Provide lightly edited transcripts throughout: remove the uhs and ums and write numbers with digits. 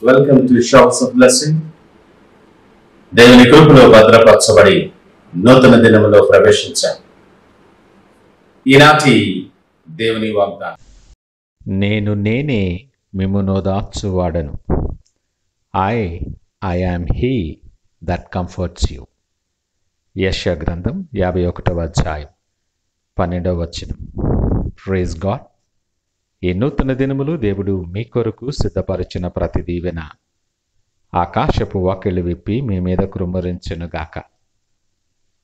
Welcome to shops of blessing. దేవుని కృపలో భద్రపరచబడి నూతన దినములో ప్రవేశించాం. ఈనాటి దేవుని వాగ్దానం, నేనే మిమ్మును ఓదార్చువాడను. I am he that comforts you. యెషయా గ్రంథం 51వ అధ్యాయం 12వ వచనం. Praise God. ఈ నూతన దినములు దేవుడు మీ కొరకు సిద్ధపరిచిన ప్రతి దీవెన ఆకాశపు వాకిళ్ళు విప్పి మీ మీద కృమ్మరించెనుగాక.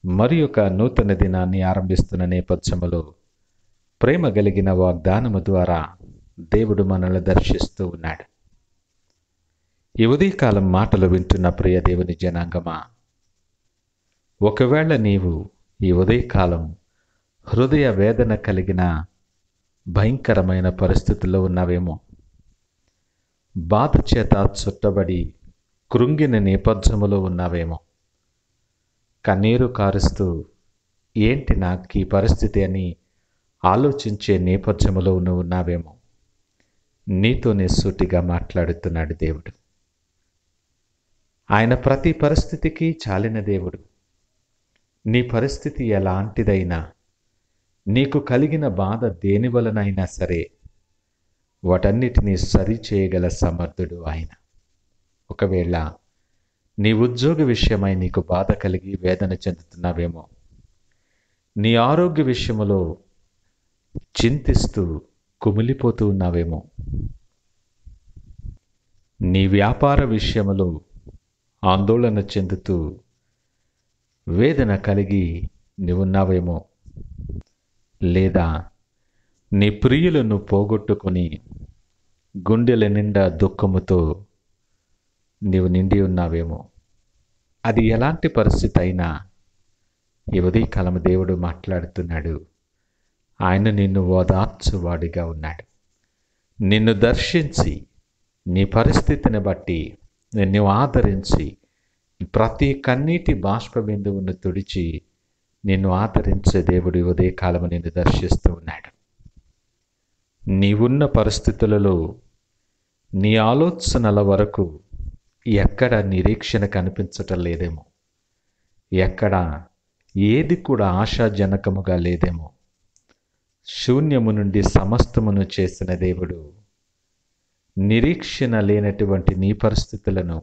మరి ఒక నూతన దినాన్ని ఆరంభిస్తున్న నేపథ్యములో ప్రేమ కలిగిన వాగ్దానము ద్వారా దేవుడు మనల్ని దర్శిస్తూ ఉన్నాడు. ఈ ఉదయకాలం మాటలు వింటున్న ప్రియ దేవుని జనాంగమా, ఒకవేళ నీవు ఈ ఉదయకాలం హృదయ వేదన కలిగిన భయంకరమైన పరిస్థితుల్లో ఉన్నావేమో, బాధ చేత చుట్టబడి కృంగిన నేపథ్యములో ఉన్నావేమో, కన్నీరు కారుస్తూ ఏంటి నాకు ఈ పరిస్థితి అని ఆలోచించే నేపథ్యములో నువ్వు ఉన్నావేమో, నీతోనే సూటిగా మాట్లాడుతున్నాడు దేవుడు. ఆయన ప్రతి పరిస్థితికి చాలిన దేవుడు. నీ పరిస్థితి ఎలాంటిదైనా, నీకు కలిగిన బాధ దేని వలనైనా సరే, వాటన్నిటినీ సరిచేయగల సమర్థుడు ఆయన. ఒకవేళ నీ ఉద్యోగ విషయమై నీకు బాధ కలిగి వేదన చెందుతున్నావేమో, నీ ఆరోగ్య విషయములో చింతిస్తూ కుమిలిపోతూ ఉన్నావేమో, నీ వ్యాపార విషయములో ఆందోళన చెందుతూ వేదన కలిగి నీవున్నావేమో, లేదా నీ ప్రియులను పోగొట్టుకొని గుండెల నిండా దుఃఖముతో నీవు నిండి ఉన్నావేమో, అది ఎలాంటి పరిస్థితి అయినా ఈ ఉదయకాలం దేవుడు మాట్లాడుతున్నాడు. ఆయన నిన్ను ఓదార్చువాడిగా ఉన్నాడు. నిన్ను దర్శించి నీ పరిస్థితిని బట్టి నిన్ను ఆదరించి ప్రతి కన్నీటి బాష్ప బిందువును తుడిచి నిన్ను ఆదరించే దేవుడు ఉదయకాలము నిన్ను దర్శిస్తూ ఉన్నాడు. నీవున్న పరిస్థితులలో నీ ఆలోచనల వరకు ఎక్కడ నిరీక్షణ కనిపించటం లేదేమో, ఎక్కడ ఏది కూడా ఆశాజనకముగా లేదేమో, శూన్యము నుండి సమస్తమును చేసిన దేవుడు నిరీక్షణ లేనటువంటి నీ పరిస్థితులను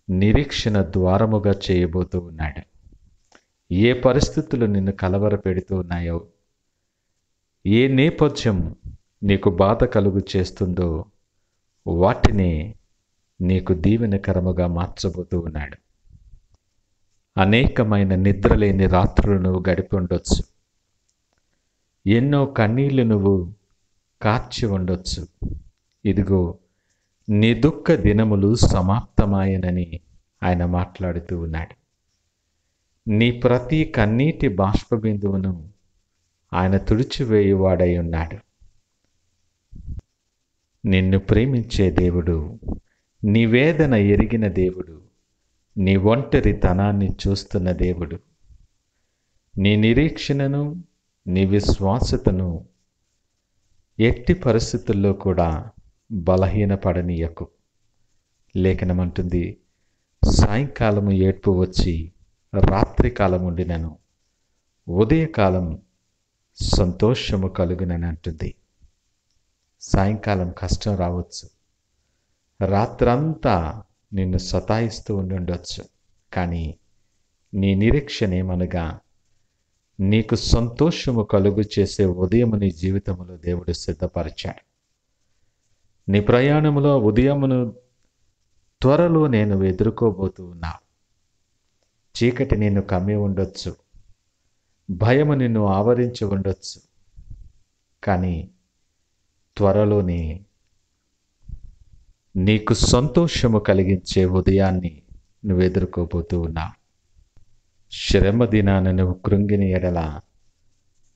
నిరీక్షణ ద్వారముగా చేయబోతూ ఉన్నాడు. ఏ పరిస్థితులు నిన్ను కలవర పెడుతూ ఉన్నాయో, ఏ నేపథ్యం నీకు బాధ కలుగు చేస్తుందో, వాటిని నీకు దీవెనకరముగా మార్చబోతూ ఉన్నాడు. అనేకమైన నిద్రలేని రాత్రులు నువ్వు గడిపి ఉండొచ్చు. ఎన్నో కన్నీళ్లు నువ్వు కార్చి ఉండొచ్చు. ఇదిగో నీ దుఃఖ దినములు సమాప్తమాయనని ఆయన మాట్లాడుతూ ఉన్నాడు. నీ ప్రతి కన్నీటి బాష్పబిందువును ఆయన తుడిచివేయువాడై ఉన్నాడు. నిన్ను ప్రేమించే దేవుడు, నీ వేదన ఎరిగిన దేవుడు, నీ ఒంటరితనాన్ని చూస్తున్న దేవుడు, నీ నిరీక్షణను నీ విశ్వాసతను ఎట్టి పరిస్థితుల్లో కూడా బలహీనపడనీయకు. లేఖనమంటుంది, సాయంకాలము ఏడ్పు వచ్చి రాత్రికాలం ఉండినను ఉదయకాలం సంతోషము కలుగునని అంటుంది. సాయంకాలం కష్టం రావచ్చు, రాత్రంతా నిన్ను సతాయిస్తూ ఉండొచ్చు, కానీ నీ నిరీక్షణ ఏమనగా నీకు సంతోషము కలుగు చేసే ఉదయము నీ జీవితంలో దేవుడు సిద్ధపరిచాడు. నీ ప్రయాణములో ఉదయమును త్వరలో నేను ఎదుర్కోబోతూ ఉన్నావు. చీకటి నిన్ను కమ్మి ఉండొచ్చు, భయము నిన్ను ఆవరించి ఉండొచ్చు, కానీ త్వరలోనే నీకు సంతోషము కలిగించే ఉదయాన్ని నువ్వు ఎదుర్కోబోతూ ఉన్నావు. శ్రమ దినాన నువ్వు కృంగిని ఎడల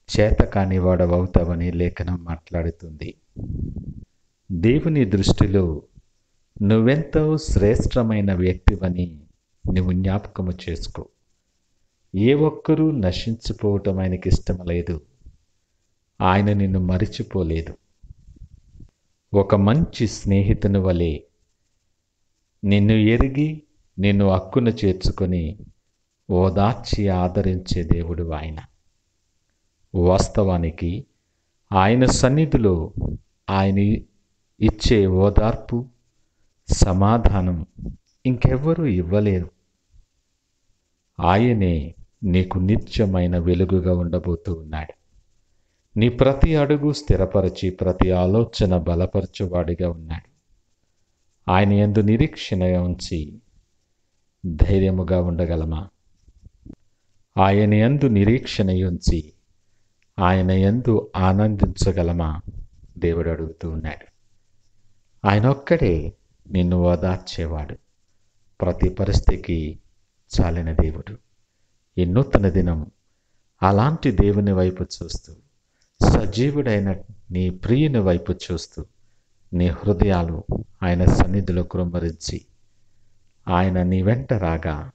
చేతకాని వాడవవుతావని లేఖనం మాట్లాడుతుంది. దేవుని దృష్టిలో నువ్వెంతో శ్రేష్టమైన వ్యక్తివని నువ్వు జ్ఞాపకము చేసుకో. ఏ ఒక్కరూ నశించిపోవటం ఆయనకి ఇష్టం లేదు. ఆయన నిన్ను మరిచిపోలేదు. ఒక మంచి స్నేహితుని వలె నిన్ను ఎరిగి నిన్ను హక్కున చేర్చుకొని ఓదార్చి ఆదరించే దేవుడు ఆయన. వాస్తవానికి ఆయన సన్నిధిలో ఆయన ఇచ్చే ఓదార్పు, సమాధానం ఇంకెవ్వరూ ఇవ్వలేరు. ఆయనే నీకు నిత్యమైన వెలుగుగా ఉండబోతూ ఉన్నాడు. నీ ప్రతి అడుగు స్థిరపరచి ప్రతి ఆలోచన బలపరచువాడిగా ఉన్నాడు. ఆయన యందు నిరీక్షణ ఉంచి ధైర్యముగా ఉండగలమా? ఆయన యందు నిరీక్షణ ఉంచి ఆయన యందు ఆనందించగలమా? దేవుడు అడుగుతూ ఉన్నాడు. ఆయన ఒక్కడే నిన్ను ఓదార్చేవాడు. ప్రతి పరిస్థితికి చాలిన దేవుడు. ఈ నూతన దినం అలాంటి దేవుని వైపు చూస్తూ, సజీవుడైన నీ ప్రియుని వైపు చూస్తూ, నీ హృదయాలు ఆయన సన్నిధిలో కృంభరించి ఆయన నీ వెంట రాగా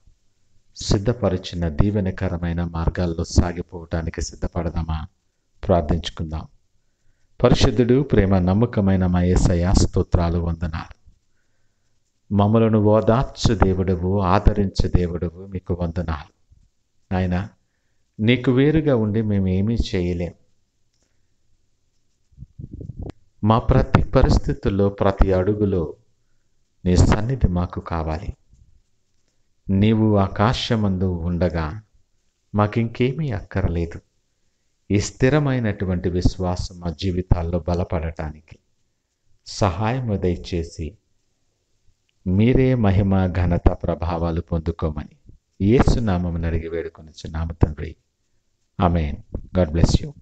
సిద్ధపరిచిన దీవెనకరమైన మార్గాల్లో సాగిపోవటానికి సిద్ధపడదామా? ప్రార్థించుకుందాం. పరిశుద్ధుడు, ప్రేమ నమ్మకమైన మా యేసయ్య, స్తోత్రాలు, వందనాలు. మమ్మలను ఓదార్చు దేవుడవు, ఆదరించే దేవుడవు, మీకు వందనాలు. నాయన, నీకు వేరుగా ఉండి మేము ఏమీ చేయలేం. మా ప్రతి పరిస్థితుల్లో, ప్రతి అడుగులో నీ సన్నిధి మాకు కావాలి. నీవు ఆకాశమందు ఉండగా మాకింకేమీ అక్కరలేదు. ఈ స్థిరమైనటువంటి విశ్వాసం మా జీవితాల్లో బలపడటానికి సహాయము దయచేసి మీరే మహిమ, ఘనత, ప్రభావాలు పొందుకోమని యేసు నామమున అడిగి వేడుకొనుచున్నాము తండ్రి. ఆమేన్. God bless you.